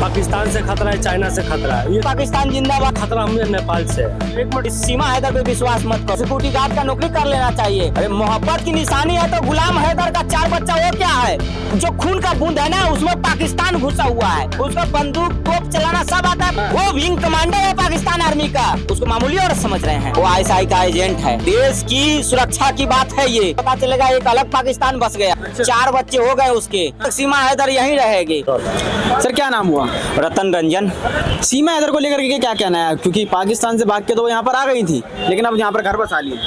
पाकिस्तान से खतरा है, चाइना से खतरा है। ये पाकिस्तान जिंदाबाद। खतरा हमें नेपाल से है। एक मिनट, सीमा हैदर पे विश्वास मत करो, सिक्योरिटी गार्ड का नौकरी कर लेना चाहिए। अरे मोहब्बत की निशानी है तो गुलाम हैदर का 4 बच्चा वो क्या है, जो खून का बूंद है ना उसमें पाकिस्तान घुसा हुआ है। उसका बंदूक तोप चलाना सब आता है। वो विंग कमांडर है पाकिस्तान आर्मी का, उसको मामूली और समझ रहे हैं। वो ISI का एजेंट है। देश की सुरक्षा की बात है, ये पता चलेगा एक अलग पाकिस्तान बस गया। 4 बच्चे हो गए उसके। सीमा हैदर यहीं रहेगी। सर क्या नाम हुआ? रतन रंजन। सीमा हैदर को लेकर के क्या कहना है, क्योंकि पाकिस्तान से भाग के तो वो यहाँ पर आ गई थी, लेकिन अब यहाँ पर घर बसा ली।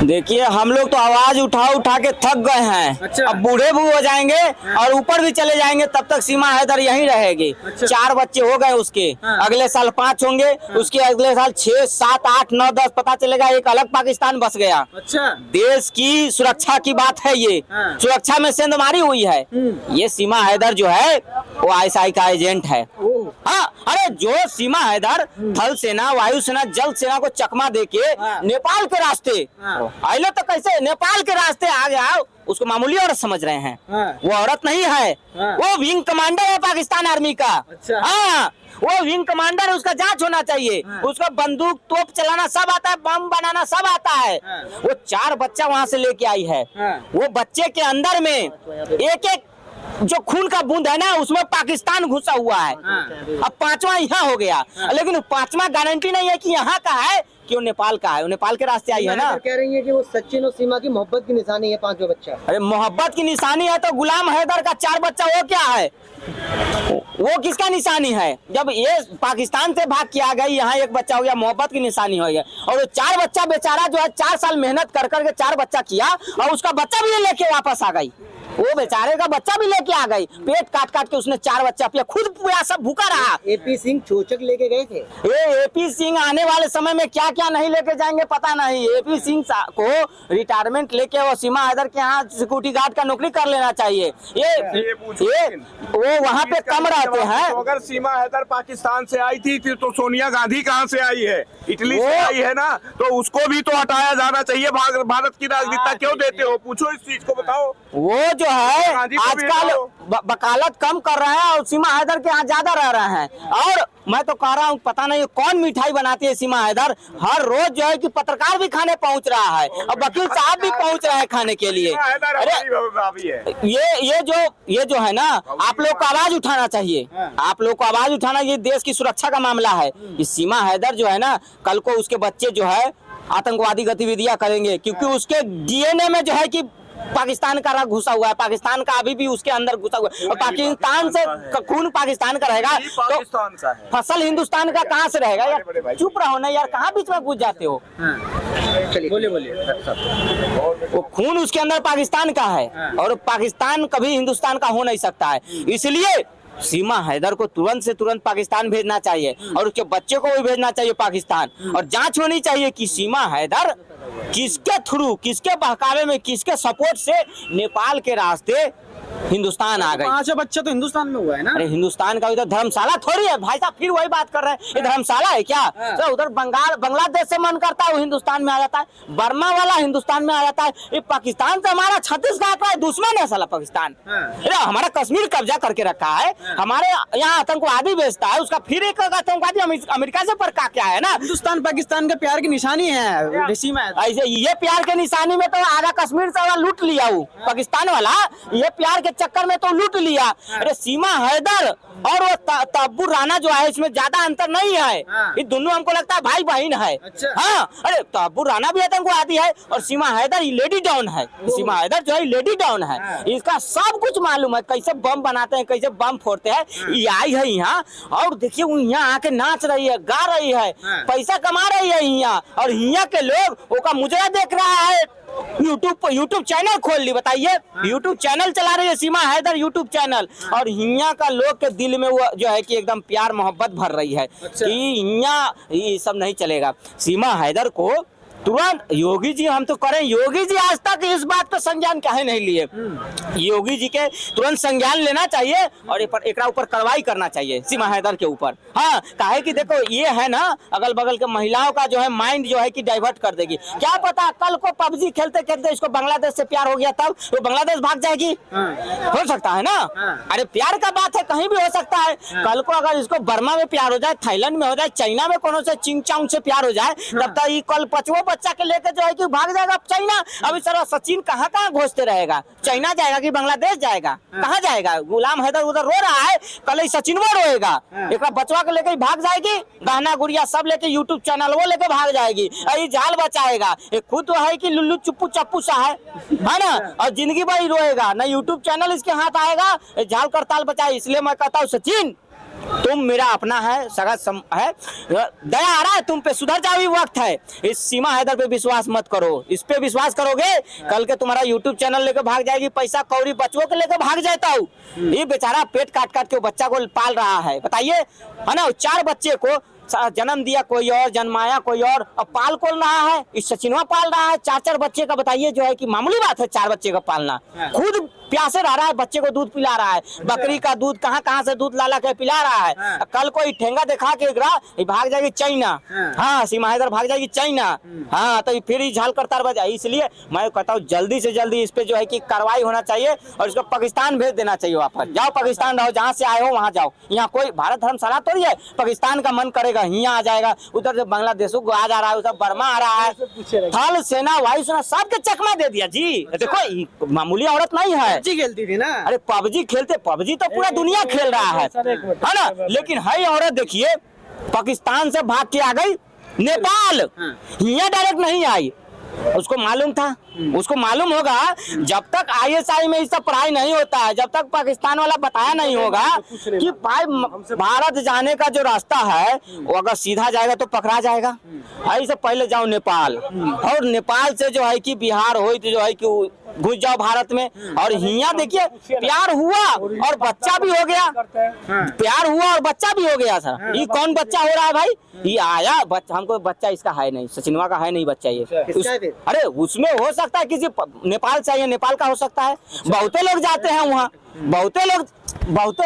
देखिए हम लोग तो आवाज उठा उठा के थक गए हैं। अच्छा। अब बूढ़े भी हो जाएंगे और ऊपर भी चले जाएंगे, तब तक सीमा हैदर यहीं रहेगी। अच्छा। 4 बच्चे हो गए उसके। हाँ। अगले साल 5 होंगे। उसके अगले साल 6, 7, 8, 9, 10 पता चलेगा एक अलग पाकिस्तान बस गया। अच्छा। देश की सुरक्षा की बात है ये। हाँ। सुरक्षा में सेंधमारी हुई है। ये सीमा हैदर जो है वो ISI का एजेंट है। हाँ, अरे जो सीमा हैदर थल सेना, वायु सेना, जल सेना को चकमा देके हाँ। नेपाल के रास्ते आइले, तो कैसे नेपाल के रास्ते आ गया, उसको मामूली औरत समझ रहे हैं। हाँ। वो औरत नहीं है। हाँ। वो विंग कमांडर है पाकिस्तान आर्मी का। अच्छा। हाँ, वो विंग कमांडर है, उसका जांच होना चाहिए। हाँ। उसका बंदूक तोप चलाना सब आता है, बम बनाना सब आता है। हाँ। वो 4 बच्चा वहाँ से लेके आई है। हाँ। वो बच्चे के अंदर में एक एक जो खून का बूंद है ना उसमें पाकिस्तान घुसा हुआ है। हाँ। अब 5वां यहाँ हो गया। लेकिन 5वां गारंटी नहीं है कि यहाँ का है कि वो नेपाल का है। वो नेपाल के रास्ते आई है ना। कह रही है कि वो सचिन और सीमा की मोहब्बत की निशानी है 5वां बच्चा। अरे मोहब्बत की निशानी है तो गुलाम हैदर का 4 बच्चा वो क्या है, वो किसका निशानी है? जब ये पाकिस्तान से भाग के आ गई, यहाँ एक बच्चा हो गया, मोहब्बत की निशानी हो गया। और वो 4 बच्चा बेचारा जो है 4 साल मेहनत कर करके 4 बच्चा किया, और उसका बच्चा भी लेके वापस आ गई। वो बेचारे का बच्चा भी लेके आ गई। पेट काट काट के उसने 4 बच्चा पिया, खुद पूरा सब भूखा रहा। AP सिंह चोचक लेके गए थे। ये AP सिंह आने वाले समय में क्या क्या नहीं लेके जाएंगे पता नहीं। AP सिंह को रिटायरमेंट लेके वो सीमा हैदर के यहाँ सिक्योरिटी गार्ड का नौकरी कर लेना चाहिए। ये वो वहाँ पे कम रहते हैं। तो अगर सीमा हैदर पाकिस्तान से आई थी तो सोनिया गांधी कहाँ से आई है? इटली से आई है ना, तो उसको भी तो हटाया जाना चाहिए। भारत की नागरिकता क्यों देते हो? पूछो इस चीज को, बताओ। वो जो है गांधी को भी आजकल हटाओ। वकालत कम कर रहे हैं और सीमा हैदर के यहाँ ज्यादा रह रहे हैं। और मैं तो कह रहा हूँ पता नहीं कौन मिठाई बनाती है सीमा हैदर। हर रोज जो है कि पत्रकार भी खाने पहुँच रहा है और वकील साहब भी पहुँच रहे हैं खाने के लिए। सीमा हैदर अरे हमारी भाभी है। ये जो है ना, आप लोग को आवाज उठाना चाहिए। आप लोग को आवाज उठाना, ये देश की सुरक्षा का मामला है। ये सीमा हैदर जो है ना, कल को उसके बच्चे जो है आतंकवादी गतिविधियां करेंगे, क्योंकि उसके DNA में जो है कि पाकिस्तान का रंग घुसा हुआ है। पाकिस्तान का अभी भी उसके अंदर घुसा हुआ है। और पाकिस्तान से खून पाकिस्तान का रहेगा तो पाकिस्तान का है। फसल हिंदुस्तान का कहाँ से रहेगा यार? चुप रहो ना यार, कहाँ बीच में घुस जाते हो? बोलिए। वो खून उसके अंदर पाकिस्तान का है और पाकिस्तान कभी हिंदुस्तान का हो नहीं सकता है। इसलिए सीमा हैदर को तुरंत से तुरंत पाकिस्तान भेजना चाहिए और उसके बच्चे को भी भेजना चाहिए पाकिस्तान। और जांच होनी चाहिए कि सीमा हैदर किसके थ्रू, किसके बहकावे में, किसके सपोर्ट से नेपाल के रास्ते हिंदुस्तान आ गई। 5 बच्चा तो हिंदुस्तान में हुआ है ना। अरे हिंदुस्तान का उधर धर्मशाला थोड़ी है भाई साहब, फिर वही बात कर रहे हैं। ये धर्मशाला है क्या? तो उधर बांग्लादेश से मन करता है वो हिंदुस्तान में आ जाता है, बर्मा वाला हिंदुस्तान में आ जाता है। ये पाकिस्तान से हमारा 36 का दुश्मन है साला पाकिस्तान। अरे हमारा कश्मीर कब्जा करके रखा है, हमारे यहाँ आतंकवादी बेचता है, उसका फिर एक आतंकवादी अमेरिका से पर क्या है ना। हिंदुस्तान पाकिस्तान का प्यार की निशानी है सीमा हैदर। ऐसे ये प्यार के निशानी में तो आधा कश्मीर से लूट लिया वो पाकिस्तान वाला, ये प्यार के चक्कर में तो लूट लिया। अरे सीमा हैदर और वो तब्बुर राना जो है इसमें ज्यादा अंतर नहीं है। ये दोनों हमको लगता है भाई बहन है। अच्छा। हाँ, अरे तब्बुर राना भी आतंकवादी है और सीमा हैदर लेडी डाउन है। सीमा हैदर जो है लेडी डाउन है। इसका सब कुछ मालूम है, कैसे बम बनाते हैं, कैसे बम फोड़ते हैं। ये आई है यहाँ और देखिए वो यहाँ आके नाच रही है, गा रही है, पैसा कमा रही है यहाँ। और यहाँ के लोग ओका मुजरा देख रहा है। यूट्यूब चैनल खोल ली, बताइए। यूट्यूब चैनल चला रही है सीमा हैदर, यूट्यूब चैनल। और हिया का लोग के दिल में वो जो है कि एकदम प्यार मोहब्बत भर रही है। अच्छा। कि हिया ये सब नहीं चलेगा। सीमा हैदर को तुरंत योगी जी हम तो करें, योगी जी आज तक इस बात पे संज्ञान काहे नहीं लिए। योगी जी के तुरंत संज्ञान लेना चाहिए और एकरा ऊपर कार्रवाई करना चाहिए सीमा हैदर के ऊपर। हाँ, काहे कि देखो ये है ना, अगल बगल के महिलाओं का जो है माइंड जो है कि डाइवर्ट कर देगी। क्या पता कल को पबजी खेलते खेलते इसको बांग्लादेश से प्यार हो गया, तब वो बांग्लादेश भाग जाएगी। हो सकता है ना। अरे प्यार का बात है, कहीं भी हो सकता है। कल को अगर इसको बर्मा में प्यार हो जाए, थाईलैंड में हो जाए, चाइना में कोनो से चिंगचांग से प्यार हो जाए, तब तक ये कल 5वां बच्चा के लेके जो है कि भाग जाएगा चाइना। अभी सर सचिन कहाँ कहाँ घोषते रहेगा, चाइना जाएगा कि बांग्लादेश जाएगा, कहाँ जाएगा? गुलाम हैदर उधर रो रहा है, कल सचिनवा रोएगा, एक बचवा के लेके भाग जाएगी, गहना गुड़िया सब लेके यूट्यूब चैनल वो लेके भाग जाएगी। ये जाल बचाएगा, ये खुद तो है कि लुल्लू चुप्पू चप्पू सा है ना, और जिंदगी भर ही रोएगा, ना यूट्यूब चैनल इसके हाथ आएगा, झाल करताल बचाए। इसलिए मैं कहता हूँ सचिन तुम मेरा अपना है, सगा है, दया आ रहा है तुम पे, सुधर जाओ, वक्त है। इस सीमा हैदर पे विश्वास मत करो, इस पे विश्वास करोगे कल के तुम्हारा यूट्यूब चैनल लेके भाग जाएगी, पैसा कौड़ी बच्चों के लेके भाग जाता हूँ। ये बेचारा पेट काट काट के बच्चा को पाल रहा है, बताइए, है ना। 4 बच्चे को जन्म दिया कोई और, जन्माया कोई और, अब पाल कौन रहा है? इस सचिनवा पाल रहा है 4 बच्चे का। बताइए जो है कि मामूली बात है 4 बच्चे का पालना। खुद प्यासे रह रहा है, बच्चे को दूध पिला रहा है, बकरी का दूध कहाँ से दूध ला के पिला रहा है। कल कोई ठेंगा दिखा के भाग जाएगी चाइना। हाँ, सीमा हैदर भाग जाएगी चाइना। हाँ, तो फिर ही झाल करतार बजा। इसलिए मैं कहता हूँ जल्दी से जल्दी इस पे जो है कि कार्रवाई होना चाहिए और इसको पाकिस्तान भेज देना चाहिए वापस। जाओ पाकिस्तान रहो, जहाँ से आए हो वहाँ जाओ। यहाँ कोई भारत धर्मशाला थोड़ी है, पाकिस्तान का मन करेगा यहाँ आ जाएगा, उधर से बांग्लादेश को आ जा रहा है, उधर बर्मा आ रहा है, थल सेना वायु सेना सबके चकमा दे दिया जी। देखो मामूली औरत नहीं है, खेलती थी ना। अरे पबजी खेलते, पबजी तो पूरा दुनिया खेल रहा है ना। लेकिन है औरत देखिए पाकिस्तान से भाग के आ गई नेपाल, यहाँ डायरेक्ट नहीं आई। उसको मालूम था, उसको मालूम होगा जब तक ISI में इसका पढ़ाई नहीं होता है, जब तक पाकिस्तान वाला बताया नहीं होगा कि भाई भारत जाने का जो रास्ता है वो अगर सीधा जाएगा तो पकड़ा जाएगा। ऐसे पहले जाओ नेपाल, और नेपाल से जो है कि बिहार हो तो जो है कि घुस जाओ भारत में। और हिया देखिए प्यार हुआ और बच्चा भी हो गया, प्यार हुआ और बच्चा भी हो गया सर। ये कौन बच्चा हो रहा है भाई? ये आया बच्चा, हमको बच्चा इसका है नहीं, सचिनवा का है नहीं बच्चा ये। अरे उसमें हो सकता है किसी नेपाल से, नेपाल का हो सकता है। बहुते लोग जाते हैं वहाँ, बहुते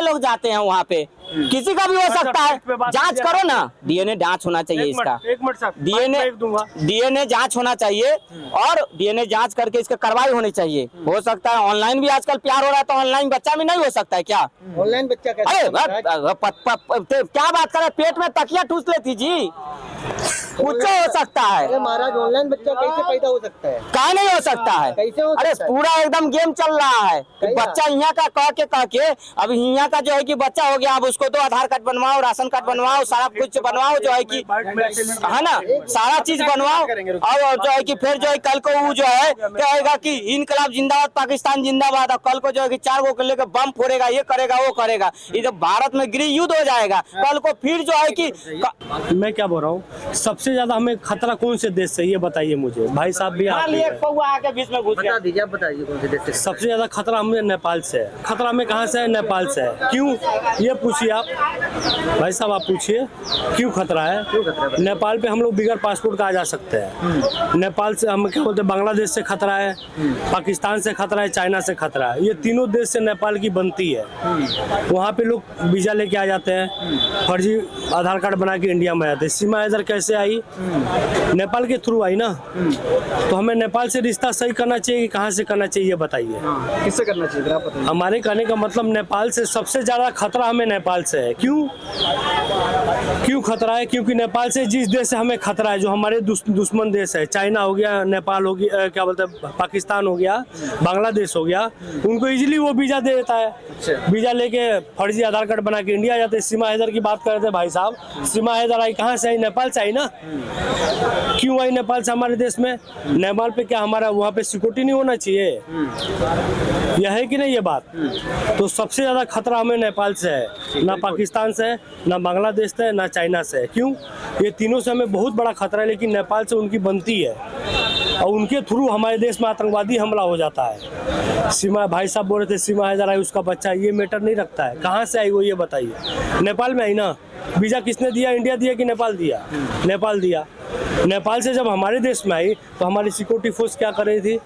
लोग जाते हैं वहाँ पे, किसी का भी हो सकता है। जांच करो ना, DNA जांच होना चाहिए इसका, DNA जांच होना चाहिए और DNA जांच करके इसका कार्रवाई होनी चाहिए। हो सकता है ऑनलाइन भी आजकल प्यार हो रहा है, तो ऑनलाइन बच्चा भी नहीं हो सकता है क्या? ऑनलाइन बच्चा कैसे? अरे क्या बात कर रहे, पेट में तकिया ठूस लेती जी, कुछ हो सकता है। अरे महाराज ऑनलाइन बच्चा कैसे पैदा हो सकता है? कहा नहीं हो सकता है, कैसे हो अरे सकता है? पूरा एकदम गेम चल रहा है। बच्चा यहाँ का कह के अब यहाँ का जो है कि बच्चा हो गया, अब उसको तो आधार कार्ड बनवाओ, राशन कार्ड बनवाओ, सारा कुछ बनवाओ जो है कि है ना, सारा चीज बनवाओ। और जो है कि फिर जो है कल को वो जो है कहेगा कि इनकलाब जिंदाबाद, पाकिस्तान जिंदाबाद, और कल को जो है कि 4 को लेकर बम फोड़ेगा, ये करेगा वो करेगा। ये जब भारत में गृह युद्ध हो जाएगा कल को, फिर जो है कि मैं क्या बोल रहा हूँ, सबसे ज्यादा हमें खतरा कौन से देश से, ये बताइए मुझे भाई साहब भी। आके बीच में घुस गया, दीजिए, आप बताइए कौन से देश से? सबसे ज्यादा खतरा हमें नेपाल से है। खतरा में कहाँ से है? नेपाल से है। क्यों, ये पूछिए आप भाई साहब, आप पूछिए क्यों खतरा है? नेपाल पे हम लोग बिगर पासपोर्ट का आ जा सकते हैं। नेपाल से हम क्या बोलते हैं, बांग्लादेश से खतरा है, पाकिस्तान से खतरा है, चाइना से खतरा है। ये तीनों देश से नेपाल की बनती है। वहाँ पे लोग वीजा लेके आ जाते हैं, फर्जी आधार कार्ड बना के इंडिया में आते हैं। सीमा हैदर कैसे आई? नेपाल के थ्रू आई ना। तो हमें नेपाल से रिश्ता सही करना चाहिए कि कहाँ से करना चाहिए, ये बताइए। किससे करना चाहिए आप बताइए? हमारे कहने का मतलब नेपाल से सबसे ज्यादा खतरा हमें नेपाल से है। क्यों खतरा है? क्योंकि नेपाल से जिस देश से हमें खतरा है, जो हमारे दुश्मन देश है, चाइना हो गया, नेपाल हो गया, क्या बोलते हैं, पाकिस्तान हो गया, बांग्लादेश हो गया, उनको इजीली वो वीजा दे देता है। वीजा लेके फर्जी आधार कार्ड बना के इंडिया जाते हैं। सीमा हैदर की बात कर रहे थे भाई साहब, सीमा हैदर आई कहाँ से आई? नेपाल से आई ना। क्यों आई नेपाल से हमारे देश में? नेपाल पे क्या हमारा वहाँ पे सिक्योरिटी नहीं होना चाहिए? यह है कि नहीं ये बात? तो सबसे ज्यादा खतरा हमें नेपाल से है, ना पाकिस्तान से है, ना बांग्लादेश से, ना चाइना से है। क्यों? ये तीनों से हमें बहुत बड़ा खतरा है, लेकिन नेपाल से उनकी बनती है और उनके थ्रू हमारे देश में आतंकवादी हमला हो जाता है। सीमा भाई साहब बोल रहे थे सीमा हैदर आई, उसका बच्चा, ये मैटर नहीं रखता है। कहाँ से आई वो ये बताइए? नेपाल में आई ना। वीजा किसने दिया, इंडिया दिया कि नेपाल दिया? नेपाल दिया। नेपाल से जब हमारे देश में आई तो हमारी सिक्योरिटी फोर्स क्या कर रही थी?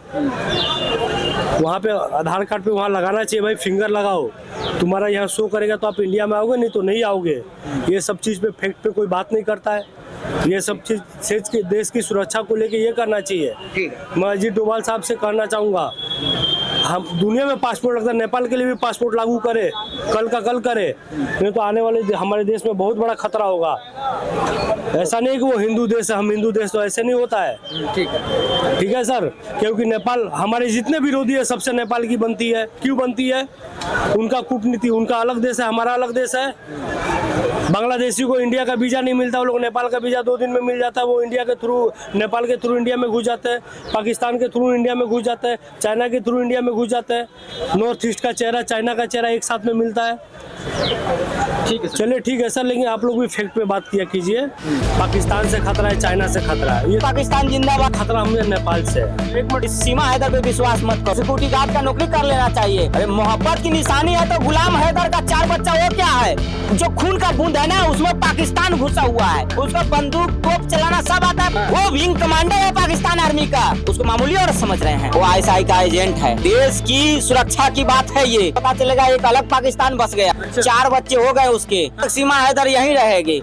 वहाँ पे आधार कार्ड पे वहाँ लगाना चाहिए भाई, फिंगर लगाओ, तुम्हारा यहाँ शो करेगा तो आप इंडिया में आओगे, नहीं तो नहीं आओगे। ये सब चीज़ पे फैक्ट पे कोई बात नहीं करता है। ये सब चीज देश की सुरक्षा को लेके ये करना चाहिए। मैं अजीत डोभाल साहब से कहना चाहूँगा, हम दुनिया में पासपोर्ट लगता है, नेपाल के लिए भी पासपोर्ट लागू करे, कल का कल करे, नहीं तो आने वाले हमारे देश में बहुत बड़ा खतरा होगा। ऐसा नहीं कि वो हिंदू देश है, हम हिंदू देश, तो ऐसे नहीं होता है। ठीक है सर, क्योंकि नेपाल हमारे जितने विरोधी है सबसे नेपाल की बनती है। क्यों बनती है? उनका कूटनीति, उनका अलग देश है, हमारा अलग देश है। बांग्लादेशी को इंडिया का वीजा नहीं मिलता, वो लोग नेपाल का वीजा 2 दिन में मिल जाता है, वो इंडिया के थ्रू, नेपाल के थ्रू इंडिया में घुस जाते हैं, पाकिस्तान के थ्रू इंडिया में घुस जाते हैं, चाइना के थ्रू इंडिया में घुस जाते हैं। नॉर्थ ईस्ट का चेहरा, चाइना का चेहरा एक साथ में मिलता है। ठीक है, चलिए ठीक है सर, लेकिन आप लोग भी फैक्ट पे बात किया कीजिए। पाकिस्तान से खतरा है, चाइना से खतरा है, ये पाकिस्तान जिंदाबाद। खतरा हमें नेपाल से है। एक मिनट, सीमा हैदर पे विश्वास मत करो, सिक्योरिटी गार्ड का नौकरी कर लेना चाहिए। अरे मोहब्बत की निशानी है तो गुलाम हैदर का 4 बच्चा वो क्या है? जो खून का बूंद है ना, उसमें पाकिस्तान घुसा हुआ है, उसका बंदूक तोप चलाना सब आता है। वो विंग कमांडर है पाकिस्तान आर्मी का, उसको मामूली और समझ रहे हैं। वो ISI का एजेंट है। देश की सुरक्षा की बात है, ये पता चलेगा एक अलग पाकिस्तान बस गया। 4 बच्चे हो गए उसके, सीमा हैदर यहीं रहेगी।